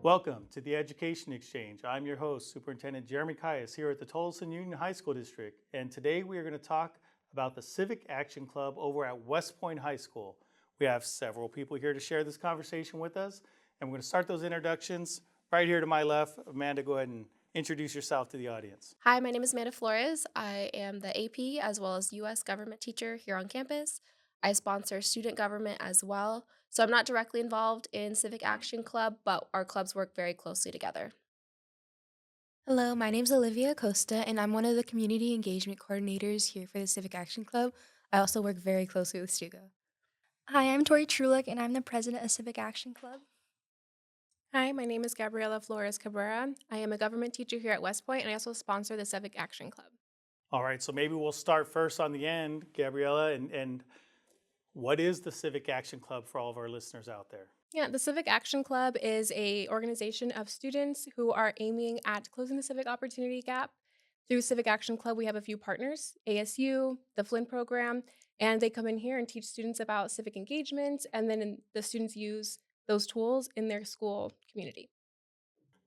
Welcome to the Education Exchange. I'm your host, Superintendent Jeremy Calles, here at the Tolleson Union High School District. And today we are going to talk about the Civic Action Club over at West Point High School. We have several people here to share this conversation with us, and we're going to start those introductions right here to my left. Amanda, go ahead and introduce yourself to the audience. Hi, my name is Amanda Flores. I am the AP as well as US government teacher here on campus. I sponsor student government as well. So I'm not directly involved in Civic Action Club, but our clubs work very closely together. Hello, my name's Olivia Costa, and I'm one of the community engagement coordinators here for the Civic Action Club. I also work very closely with Stugo. Hi, I'm Tori Trulick, and I'm the president of Civic Action Club. Hi, my name is Gabriela Flores Cabrera. I am a government teacher here at West Point, and I also sponsor the Civic Action Club. All right, so maybe we'll start first on the end, Gabriella, and what is the Civic Action Club for all of our listeners out there? Yeah, the Civic Action Club is a organization of students who are aiming at closing the civic opportunity gap. Through Civic Action Club, we have a few partners, ASU, the Flynn program, and they come in here and teach students about civic engagement, and then the students use those tools in their school community.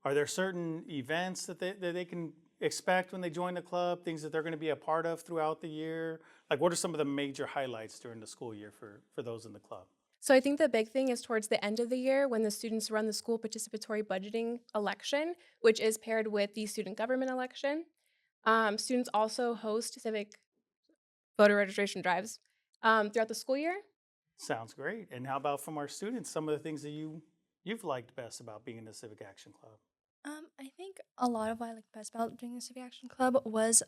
Are there certain events that they can expect when they join the club, things that they're going to be a part of throughout the year? Like, what are some of the major highlights during the school year for those in the club? So I think the big thing is towards the end of the year when the students run the school participatory budgeting election, which is paired with the student government election. Students also host civic voter registration drives throughout the school year. Sounds great. And how about from our students, some of the things that you've liked best about being in the Civic Action Club? I think a lot of what I like best about doing the Civic Action Club was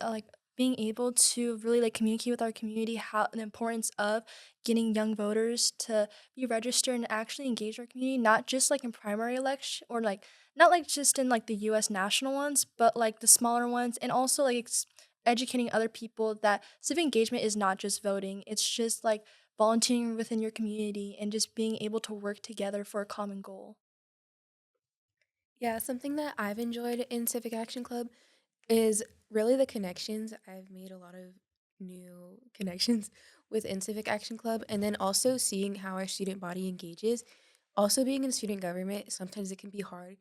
being able to really communicate with our community how the importance of getting young voters to be registered and actually engage our community, not just in primary election or not just in the U.S. national ones, but the smaller ones, and also educating other people that civic engagement is not just voting; it's just volunteering within your community and just being able to work together for a common goal. Yeah, something that I've enjoyed in Civic Action Club is really the connections. I've made a lot of new connections within Civic Action Club, and then also seeing how our student body engages. Also, being in student government, sometimes it can be hard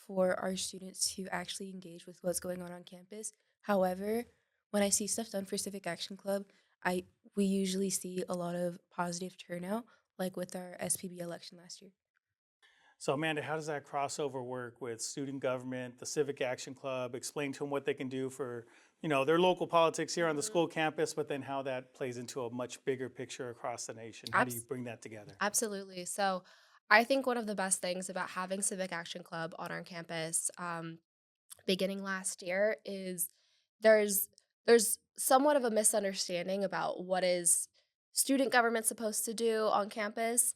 for our students to actually engage with what's going on campus. However, when I see stuff done for Civic Action Club, I we usually see a lot of positive turnout, like with our SPB election last year. So, Amanda, how does that crossover work with student government, the Civic Action Club? Explain to them what they can do for, their local politics here on the school campus, but then how that plays into a much bigger picture across the nation. How do you Abs- bring that together? Absolutely. So I think one of the best things about having Civic Action Club on our campus beginning last year is there's there's somewhat of a misunderstanding about what is student government supposed to do on campus.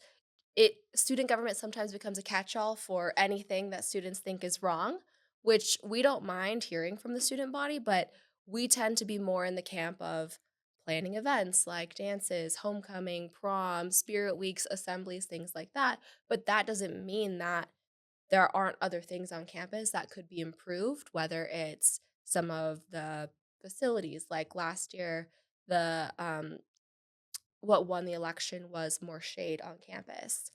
It Student government sometimes becomes a catch-all for anything that students think is wrong, which we don't mind hearing from the student body, but we tend to be more in the camp of planning events like dances, homecoming, prom, spirit weeks, assemblies, things like that. But that doesn't mean that there aren't other things on campus that could be improved, whether it's some of the facilities. Like last year, the what won the election was more shade on campus.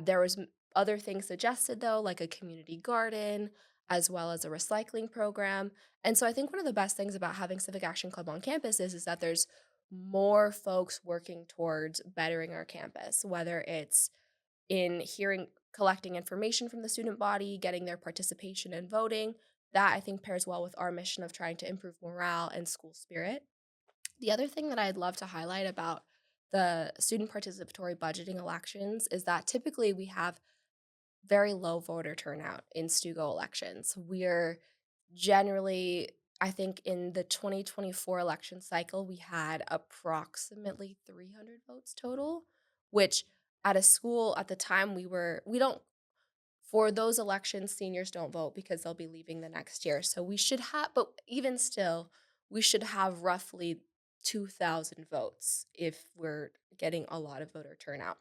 There was other things suggested though, like a community garden, as well as a recycling program. And so I think one of the best things about having Civic Action Club on campus is that there's more folks working towards bettering our campus, whether it's in hearing collecting information from the student body, getting their participation in voting. That I think pairs well with our mission of trying to improve morale and school spirit. The other thing that I'd love to highlight about the student participatory budgeting elections is that typically we have very low voter turnout in Stugo elections. We're generally, I think in the 2024 election cycle, we had approximately 300 votes total, which at a school at the time we don't, for those elections, seniors don't vote because they'll be leaving the next year. So we should have, but even still, we should have roughly 2,000 votes if we're getting a lot of voter turnout.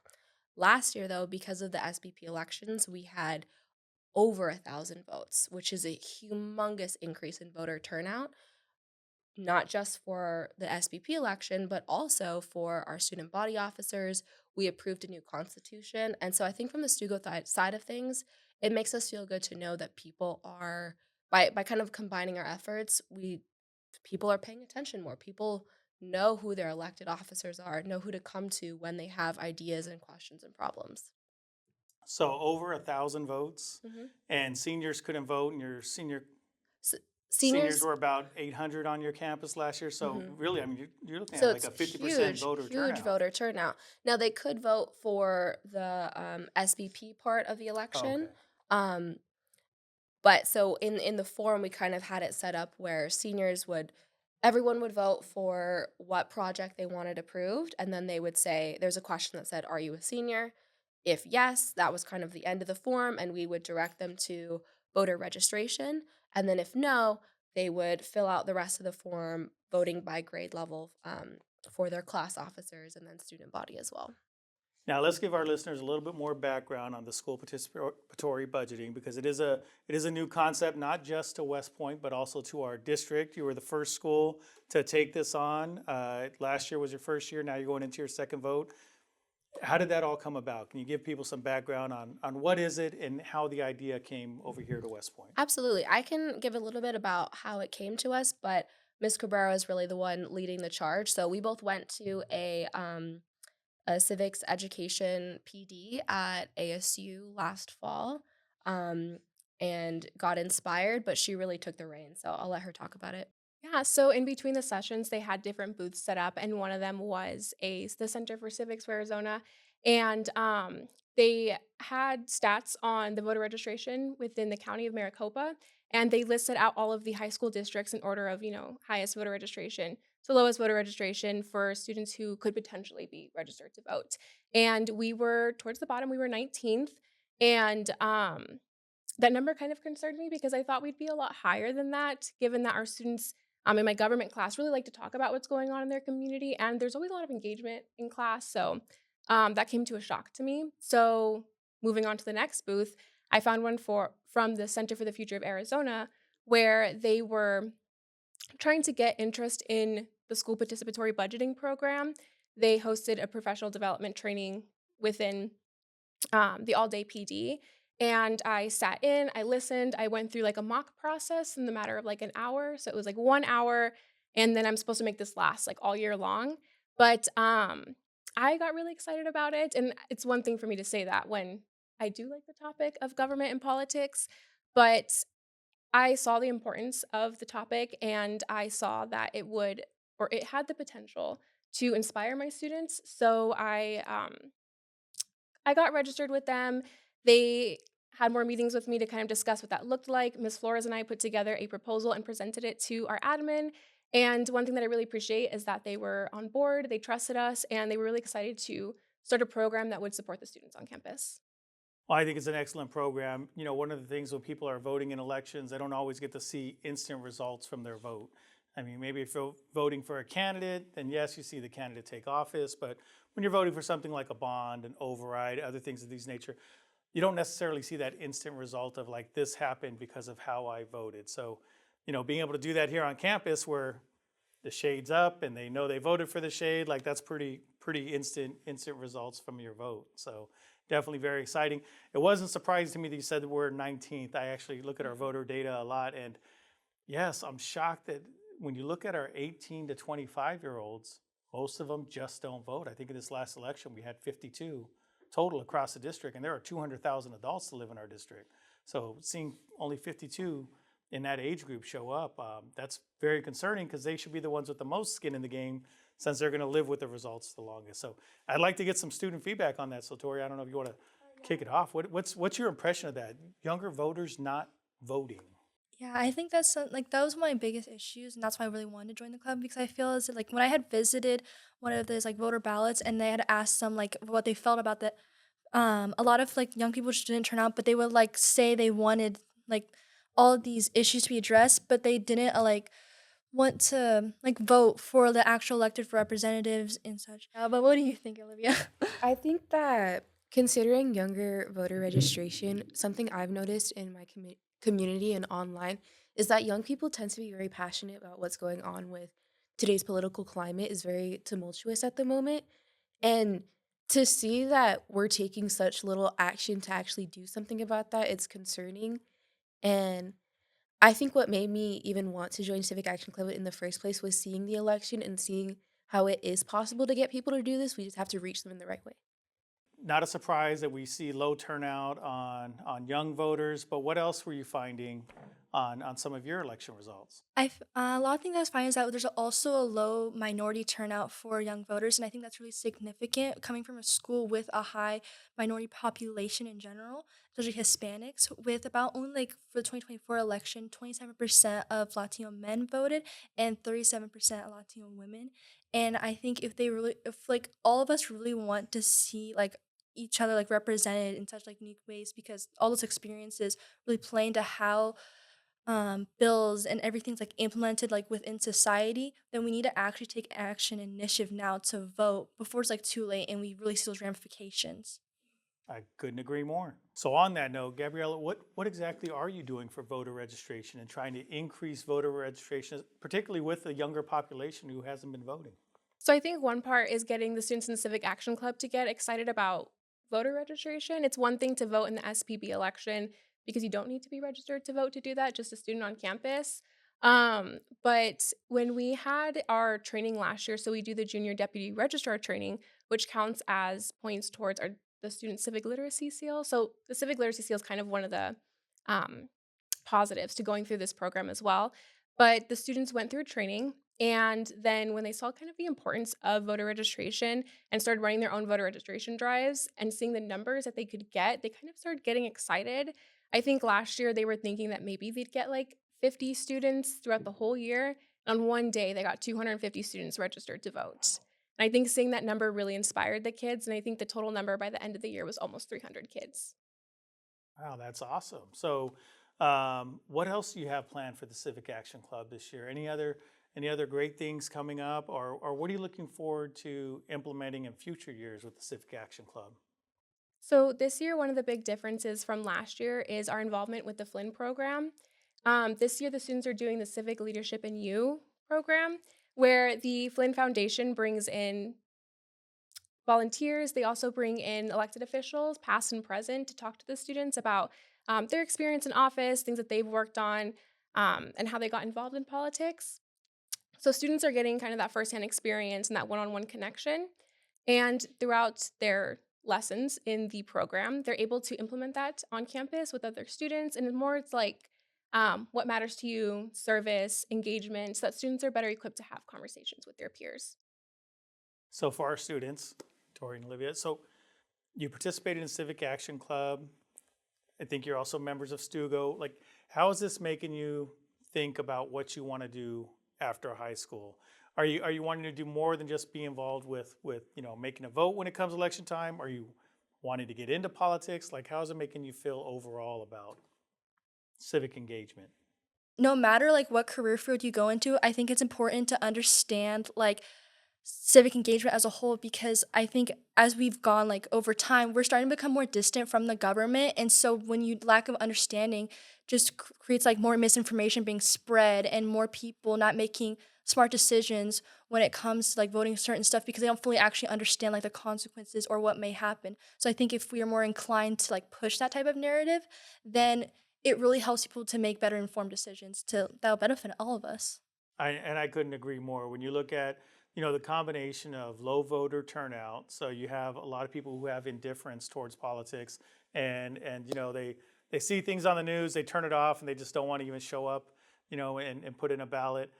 Last year, though, because of the SBP elections, we had over 1,000 votes, which is a humongous increase in voter turnout, not just for the SBP election, but also for our student body officers. We approved a new constitution. And so I think from the Stugo side of things, it makes us feel good to know that people are by kind of combining our efforts, we people are paying attention more. People know who their elected officers are, know who to come to when they have ideas and questions and problems. So over 1,000 votes, Mhm. and seniors couldn't vote, and your S- seniors Seniors, were about 800 on your campus last year. So mhm. really, I mean, you're looking at So like it's a 50% voter huge turnout. voter turnout. Now they could vote for the SVP part of the Oh, election, okay. um, but so in the forum we kind of had it set up where everyone would vote for what project they wanted approved, and then they would say there's a question that said, "Are you a senior?" If yes, that was kind of the end of the form, and we would direct them to voter registration. And then if no, they would fill out the rest of the form, voting by grade level for their class officers and then student body as well. Now let's give our listeners a little bit more background on the school participatory budgeting because it is a new concept, not just to West Point, but also to our district. You were the first school to take this on. Last year was your first year. Now you're going into your second vote. How did that all come about? Can you give people some background on what is it and how the idea came over here to West Point? Absolutely. I can give a little bit about how it came to us, but Miss Cabrera is really the one leading the charge. So we both went to a civics education PD at ASU last fall, um, and got inspired, but she really took the reins. So I'll let her talk about it. Yeah, so in between the sessions, they had different booths set up, and one of them was the Center for Civics for Arizona, and they had stats on the voter registration within the county of Maricopa, and they listed out all of the high school districts in order of highest voter registration to lowest voter registration for students who could potentially be registered to vote, and we were towards the bottom. We were 19th, and that number kind of concerned me because I thought we'd be a lot higher than that, given that our students in my government class really like to talk about what's going on in their community, and there's always a lot of engagement in class. So that came to a shock to me. So moving on to the next booth, I found one from the Center for the Future of Arizona, where they were trying to get interest in the school participatory budgeting program. They hosted a professional development training within the all day PD. And I sat in, I listened, I went through like a mock process in the matter of like an hour. So it was like 1 hour, and then I'm supposed to make this last like all year long. But I got really excited about it. And it's one thing for me to say that when I do like the topic of government and politics, but I saw the importance of the topic and I saw that it had the potential to inspire my students. So I got registered with them. They had more meetings with me to kind of discuss what that looked like. Ms. Flores and I put together a proposal and presented it to our admin. And one thing that I really appreciate is that they were on board, they trusted us, and they were really excited to start a program that would support the students on campus. Well, I think it's an excellent program. You know, one of the things when people are voting in elections, they don't always get to see instant results from their vote. I mean, maybe if you're voting for a candidate, then yes, you see the candidate take office. But when you're voting for something like a bond, an override, other things of these nature, you don't necessarily see that instant result of like this happened because of how I voted. So, you know, being able to do that here on campus where the shade's up and they know they voted for the shade, like that's pretty instant results from your vote. So definitely very exciting. It wasn't surprising to me that you said the word 19th. I actually look at our voter data a lot, and yes, I'm shocked that when you look at our 18 to 25-year-olds, most of them just don't vote. I think in this last election we had 52 total across the district, and there are 200,000 adults that live in our district. So seeing only 52 in that age group show up, that's very concerning because they should be the ones with the most skin in the game since they're going to live with the results the longest. So I'd like to get some student feedback on that. So Tori, I don't know if you want to kick it off. What's your impression of that? Younger voters not voting. Yeah, I think like that was my biggest issues, and that's why I really wanted to join the club because I feel as like when I had visited one of those like voter ballots and they had asked them like what they felt about that, a lot of like young people just didn't turn out, but they would like say they wanted like all of these issues to be addressed, but they didn't like want to like vote for the actual elected representatives and such. But what do you think, Olivia? I think that considering younger voter registration, something I've noticed in my community and online is that young people tend to be very passionate about what's going on with today's political climate is very tumultuous at the moment. And To see that we're taking such little action to actually do something about that, it's concerning. And I think what made me even want to join Civic Action Club in the first place was seeing the election and seeing how it is possible to get people to do this. We just have to reach them in the right way. Not a surprise that we see low turnout on young voters, but what else were you finding on some of your election results? A lot of things I was finding is that there's also a low minority turnout for young voters, and I think that's really significant coming from a school with a high minority population in general, especially Hispanics, with about only like for the 2024 election, 27% of Latino men voted and 37% Latino women. And I think if like all of us really want to see like each other like represented in such like unique ways, because all those experiences really play into how bills and everything's like implemented like within society, then we need to actually take action and initiative now to vote before it's like too late and we really see those ramifications. I couldn't agree more. So on that note, Gabriella, what exactly are you doing for voter registration and trying to increase voter registration, particularly with the younger population who hasn't been voting? So I think one part is getting the students in the Civic Action Club to get excited about voter registration. It's one thing to vote in the SPB election because you don't need to be registered to vote to do that, just a student on campus. But when we had our training last year, so we do the junior deputy registrar training, which counts as points towards the student civic literacy seal. So the civic literacy seal is kind of one of the um, positives to going through this program as well. But the students went through training. And then when they saw kind of the importance of voter registration and started running their own voter registration drives and seeing the numbers that they could get, they kind of started getting excited. I think last year they were thinking that maybe they'd get like 50 students throughout the whole year. On one day, they got 250 students registered to vote. And I think seeing that number really inspired the kids. And I think the total number by the end of the year was almost 300 kids. Wow, that's awesome. So, what else do you have planned for the Civic Action Club this year? Any other great things coming up, or what are you looking forward to implementing in future years with the Civic Action Club? So this year, one of the big differences from last year is our involvement with the Flynn program. This year, the students are doing the Civic Leadership in You program, where the Flynn Foundation brings in volunteers. They also bring in elected officials, past and present, to talk to the students about their experience in office, things that they've worked on, and how they got involved in politics. So students are getting kind of that firsthand experience and that one-on-one connection. And throughout their lessons in the program, they're able to implement that on campus with other students. And it's like what matters to you, service, engagement, so that students are better equipped to have conversations with their peers. So, for our students, Tori and Olivia, so you participated in Civic Action Club. I think you're also members of Stugo. Like, how is this making you think about what you want to do after high school? Are you wanting to do more than just be involved with making a vote when it comes election time? Are you wanting to get into politics? Like, how is it making you feel overall about civic engagement? No matter like what career field you go into, I think it's important to understand like civic engagement as a whole, because I think as we've gone like over time, we're starting to become more distant from the government. And so when you lack of understanding just creates like more misinformation being spread and more people not making smart decisions when it comes to like voting certain stuff because they don't fully actually understand like the consequences or what may happen. So I think if we are more inclined to like push that type of narrative, then it really helps people to make better informed decisions to that'll benefit all of us. And I couldn't agree more. When you look at the combination of low voter turnout, so you have a lot of people who have indifference towards politics, and they see things on the news, they turn it off, and they just don't want to even show up, and put in a ballot.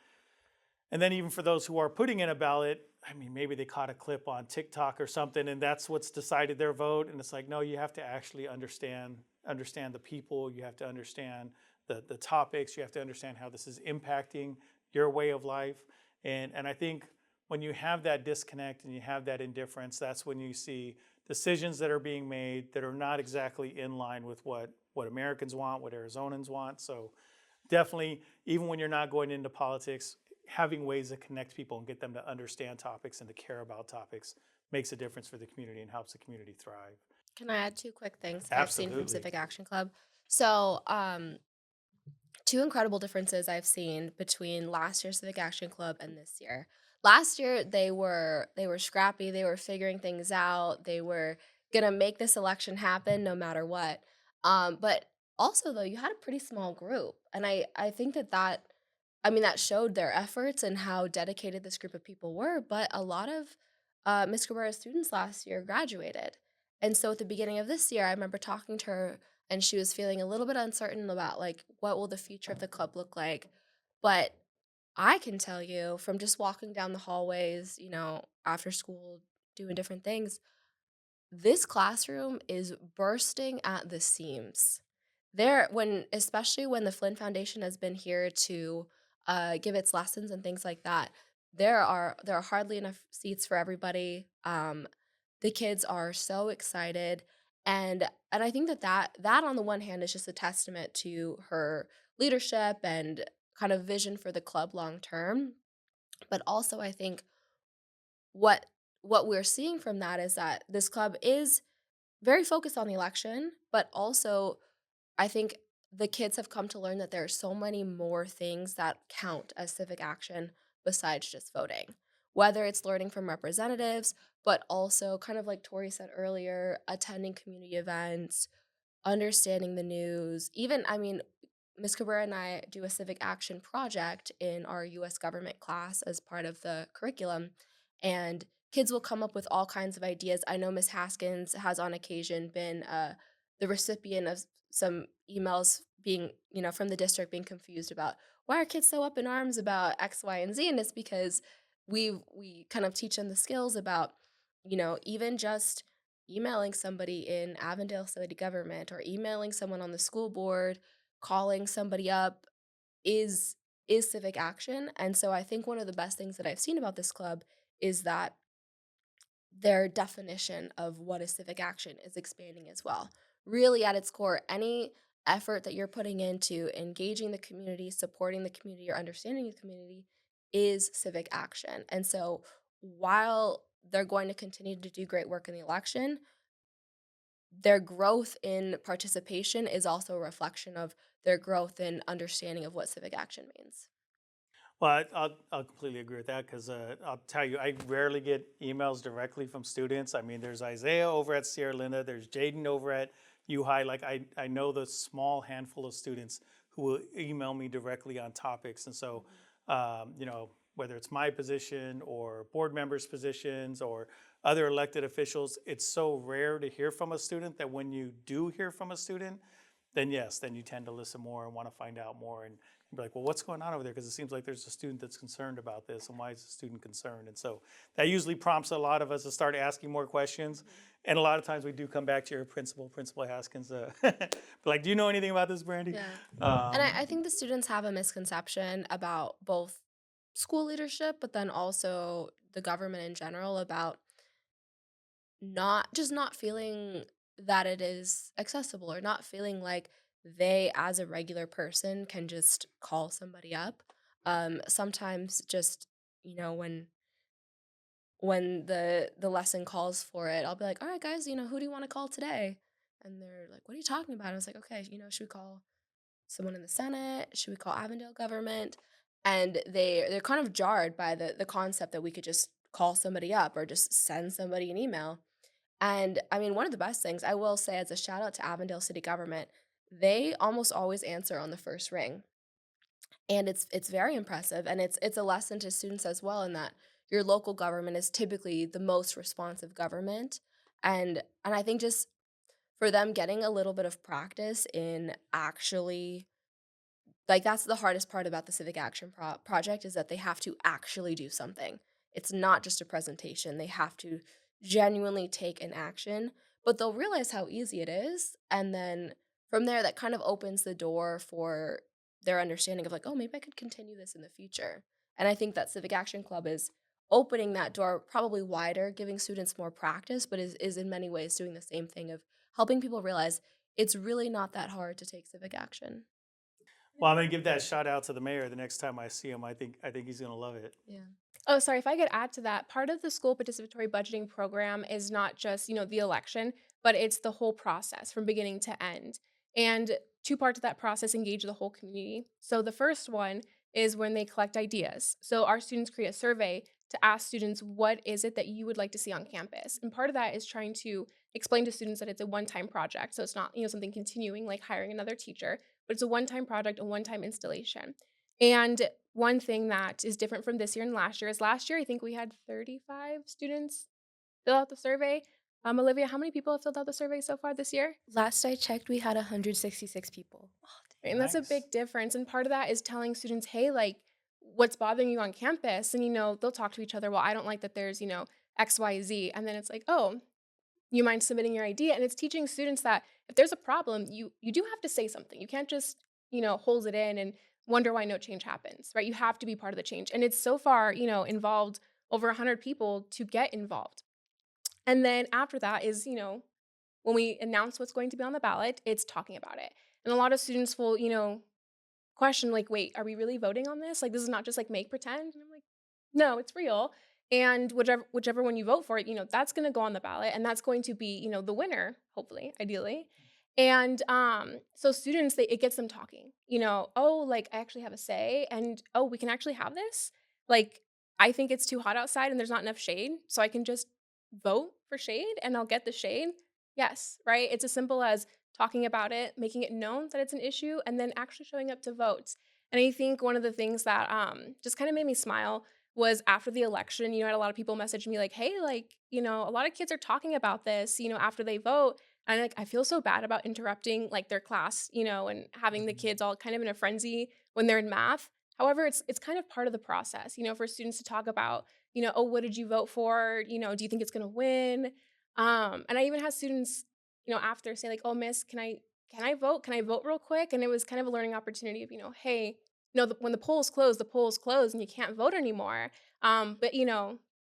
And then even for those who are putting in a ballot, I mean, maybe they caught a clip on TikTok or something, and that's what's decided their vote. And it's like, no, you have to actually understand the people. You have to understand the topics. You have to understand how this is impacting your way of life. And I think when you have that disconnect and you have that indifference, that's when you see decisions that are being made that are not exactly in line with what Americans want, what Arizonans want. So definitely, even when you're not going into politics, having ways to connect people and get them to understand topics and to care about topics makes a difference for the community and helps the community thrive. Can I add two quick things that I've seen from Absolutely. Civic Action Club? So, two incredible differences I've seen between last year's Civic Action Club and this year. Last year they were scrappy, they were figuring things out, they were gonna make this election happen no matter what. But also though, you had a pretty small group, and I think that I mean that showed their efforts and how dedicated this group of people were. But a lot of Miss Cabrera's students last year graduated, and so at the beginning of this year, I remember talking to her and she was feeling a little bit uncertain about like what will the future of the club look like. But I can tell you from just walking down the hallways, after school doing different things, this classroom is bursting at the seams. Especially when the Flynn Foundation has been here to give its lessons and things like that, there are hardly enough seats for everybody. The kids are so excited, and I think that on the one hand is just a testament to her leadership and kind of vision for the club long term. But also, I think what what we're seeing from that is that this club is very focused on the election, but also I think the kids have come to learn that there are so many more things that count as civic action besides just voting. Whether it's learning from representatives, but also kind of like Tori said earlier, attending community events, understanding the news. Even, I mean, Miss Cabrera and I do a civic action project in our US government class as part of the curriculum, and kids will come up with all kinds of ideas. I know Miss Haskins has on occasion been the recipient of some emails being, from the district being confused about why are kids so up in arms about X, Y, and Z, and it's because we kind of teach them the skills about, even just emailing somebody in Avondale City Government or emailing someone on the school board, calling somebody up is civic action. And so I think one of the best things that I've seen about this club is that their definition of what is civic action is expanding as well. Really, at its core, any effort that you're putting into engaging the community, supporting the community, or understanding the community is civic action. And so while they're going to continue to do great work in the election, their growth in participation is also a reflection of their growth in understanding of what civic action means. Well, I'll completely agree with that because I'll tell you, I rarely get emails directly from students. I mean, there's Isaiah over at Sierra Linda, there's Jaden over at U High. Like, I know the small handful of students who will email me directly on topics. And so, whether it's my position or board members' positions or other elected officials, it's so rare to hear from a student that when you do hear from a student, then yes, then you tend to listen more and want to find out more and be like, well, what's going on over there? Because it seems like there's a student that's concerned about this, and why is the student concerned? And so that usually prompts a lot of us to start asking more questions. And a lot of times we do come back to your Principal Haskins, like, do you know anything about this, Brandy? Yeah. And Um, I think the students have a misconception about both school leadership, but then also the government in general about not feeling that it is accessible or not feeling like they as a regular person can just call somebody up. Sometimes just, when the lesson calls for it, I'll be like, all right guys, who do you want to call today? And they're like, what are you talking about? I was like, okay, should we call someone in the Senate? Should we call Avondale government? And they're kind of jarred by the concept that we could just call somebody up or just send somebody an email. And I mean, one of the best things I will say as a shout out to Avondale City Government, they almost always answer on the first ring. And it's very impressive, and it's a lesson to students as well in that your local government is typically the most responsive government. And I think just for them getting a little bit of practice in actually, like, that's the hardest part about the Civic Action Project is that they have to actually do something. It's not just a presentation. They have to genuinely take an action, but they'll realize how easy it is. And then from there, that kind of opens the door for their understanding of like, oh, maybe I could continue this in the future. And I think that Civic Action Club is opening that door probably wider, giving students more practice, but is in many ways doing the same thing of helping people realize it's really not that hard to take civic action. well, I'm gonna give that shout out to the mayor the next time I see him. I think he's gonna love it. Yeah. Oh, sorry, if I could add to that, part of the school participatory budgeting program is not just, the election, but it's the whole process from beginning to end. And two parts of that process engage the whole community. So the first one is when they collect ideas. So our students create a survey to ask students, what is it that you would like to see on campus? And part of that is trying to explain to students that it's a one-time project. So it's not, something continuing like hiring another teacher, but it's a one-time project, a one-time installation. And one thing that is different from this year and last year I think we had 35 students fill out the survey. Olivia, how many people have filled out the survey so far this year? Last I checked, we had 166 people. And that's a Nice. big difference. And part of that is telling students, hey, like, what's bothering you on campus? And, they'll talk to each other. Well, I don't like that there's, X, Y, Z. And then it's like, oh, you mind submitting your idea? And it's teaching students that if there's a problem, you do have to say something. You can't just, hold it in and wonder why no change happens, right? You have to be part of the change. And it's so far, involved over 100 people to get involved. And then after that is, when we announce what's going to be on the ballot, it's talking about it. And a lot of students will, question like, wait, are we really voting on this? Like, this is not just like make pretend. And I'm like, no, it's real. And whichever one you vote for, that's going to go on the ballot, and that's going to be, the winner, hopefully, ideally. And so students, it gets them talking. Oh, like I actually have a say, and oh, we can actually have this. Like, I think it's too hot outside, and there's not enough shade, so I can just vote for shade, and I'll get the shade. Yes, right. It's as simple as talking about it, making it known that it's an issue, and then actually showing up to vote. And I think one of the things that just kind of made me smile was after the election, I had a lot of people message me like, hey, like, a lot of kids are talking about this, after they vote. And like, I feel so bad about interrupting like their class, and having the Mhm. kids all kind of in a frenzy when they're in math. However, it's kind of part of the process, for students to talk about, oh, what did you vote for? Do you think it's gonna win? And I even had students, after say like, "Oh, miss, can I vote? Can I vote real quick?" And it was kind of a learning opportunity of, hey, when the polls close, and you can't vote anymore. But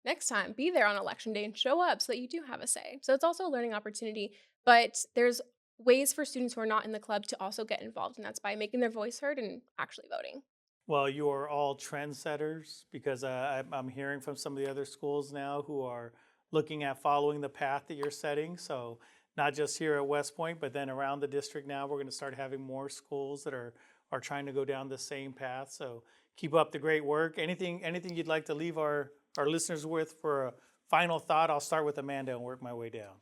next time, be there on election day and show up so that you do have a say. So it's also a learning opportunity. But there's ways for students who are not in the club to also get involved, and that's by making their voice heard and actually voting. Well, you are all trendsetters because I'm hearing from some of the other schools now who are looking at following the path that you're setting. So not just here at West Point, but then around the district now, we're going to start having more schools that are trying to go down the same path. So keep up the great work. Anything you'd like to leave our listeners with for a final thought? I'll start with Amanda and work my way down.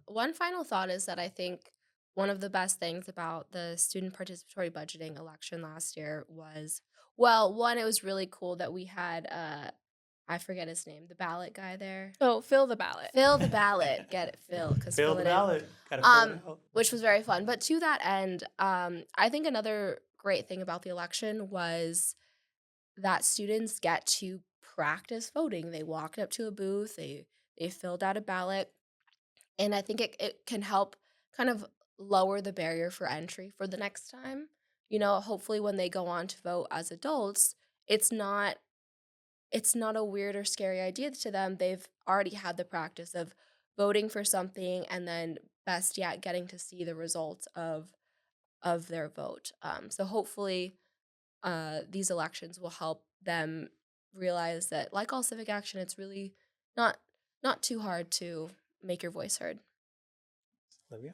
One final thought is that I think one of the best things about the student participatory budgeting election last year was, well, one, it was really cool that we had I forget his name, the ballot guy there. Oh, fill the ballot. Fill the ballot, get it filled, because Fill fill the it in. ballot. Gotta fill it out. Which was very fun. But to that end, I think another great thing about the election was that students get to practice voting. They walked up to a booth, they filled out a ballot, and I think it can help kind of lower the barrier for entry for the next time. Hopefully when they go on to vote as adults, it's not it's not a weird or scary idea to them. They've already had the practice of voting for something, and then best yet getting to see the results of their vote. So hopefully these elections will help them realize that, like all civic action, it's really not not too hard to make your voice heard. Olivia?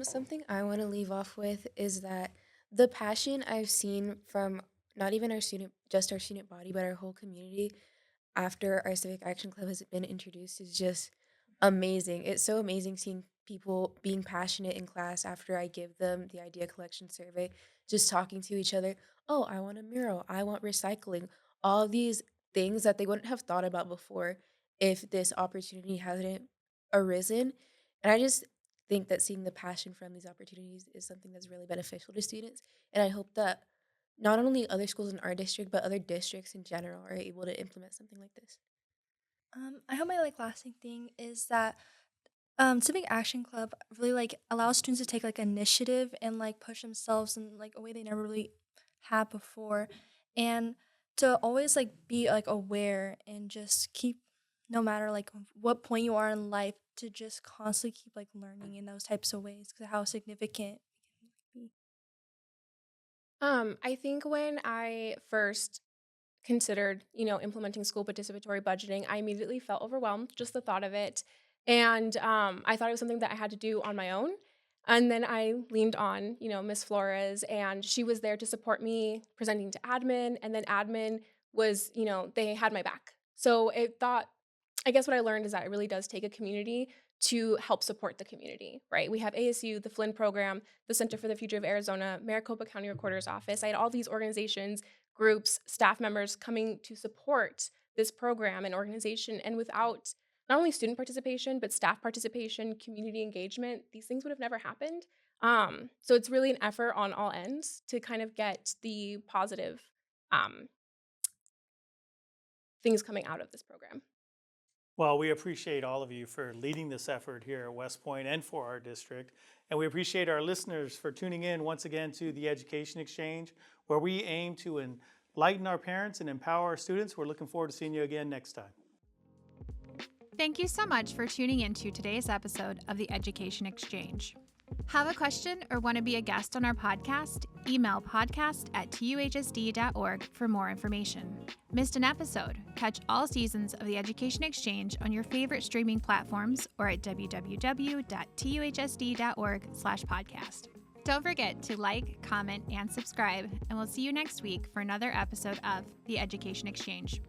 Something I want to leave off with is that the passion I've seen from not even just our student body, but our whole community after our Civic Action Club has been introduced is just amazing. It's so amazing seeing people being passionate in class after I give them the idea collection survey, just talking to each other. Oh, I want a mural. I want recycling. All of these things that they wouldn't have thought about before if this opportunity hadn't arisen. And I just think that seeing the passion from these opportunities is something that's really beneficial to students. And I hope that not only other schools in our district, but other districts in general are able to implement something like this. I hope my lasting thing is that Civic Action Club really allows students to take initiative and push themselves in a way they never really had before, and to always be aware and just keep, no matter what point you are in life, to just constantly keep learning in those types of ways because how significant it can be. I think when I first considered, implementing school participatory budgeting, I immediately felt overwhelmed, just the thought of it. And I thought it was something that I had to do on my own. And then I leaned on, Miss Flores, and she was there to support me presenting to admin. And then admin was, they had my back. So I guess what I learned is that it really does take a community to help support the community, right? We have ASU, the Flynn program, the Center for the Future of Arizona, Maricopa County Recorder's Office. I had all these organizations, groups, staff members coming to support this program and organization. And without not only student participation, but staff participation, community engagement, these things would have never happened. So it's really an effort on all ends to kind of get the positive things coming out of this program. Well, we appreciate all of you for leading this effort here at West Point and for our district. And we appreciate our listeners for tuning in once again to the Education Exchange, where we aim to enlighten our parents and empower our students. We're looking forward to seeing you again next time. Thank you so much for tuning into today's episode of the Education Exchange. Have a question or want to be a guest on our podcast? Email podcast@tuhsd.org for more information. Missed an episode? Catch all seasons of the Education Exchange on your favorite streaming platforms or at www.tuhsd.org/podcast. Don't forget to like, comment, and subscribe, and we'll see you next week for another episode of the Education Exchange.